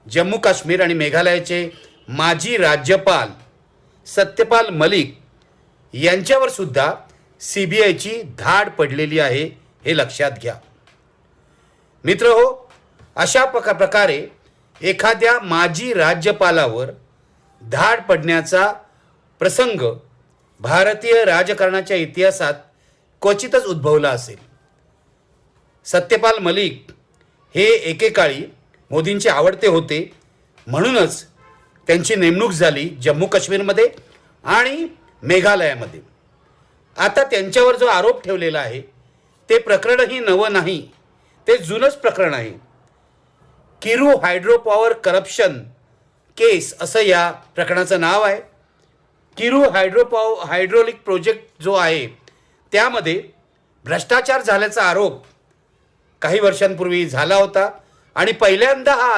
जम्मू काश्मीर आणि मेघालयाचे माजी राज्यपाल सत्यपाल मलिक यांच्यावर सुद्धा CBIची धाड पडलेली आहे, हे लक्षात घ्या. मित्रहो, अशा प्रकारे एखाद्या माजी राज्यपालावर धाड पडण्याचा प्रसंग भारतीय राजकारणाच्या इतिहासात क्वचितच उद्भवला असेल. सत्यपाल मलिक हे एकेकाळी मोदींचे आवडते होते, म्हणूनच त्यांची नेमणूक झाली जम्मू काश्मीरमध्ये आणि मेघालयामध्ये. आता त्यांच्यावर जो आरोप ठेवलेला आहे ते प्रकरणही नवं नाही, ते जुनंच प्रकरण आहे. किरू हायड्रो पॉवर करप्शन केस असं या प्रकरणाचं नाव आहे. किरू हायड्रोलिक प्रोजेक्ट जो आहे त्यामध्ये भ्रष्टाचार झाल्याचा आरोप काही वर्षांपूर्वी झाला होता आणि पहिल्यांदा हा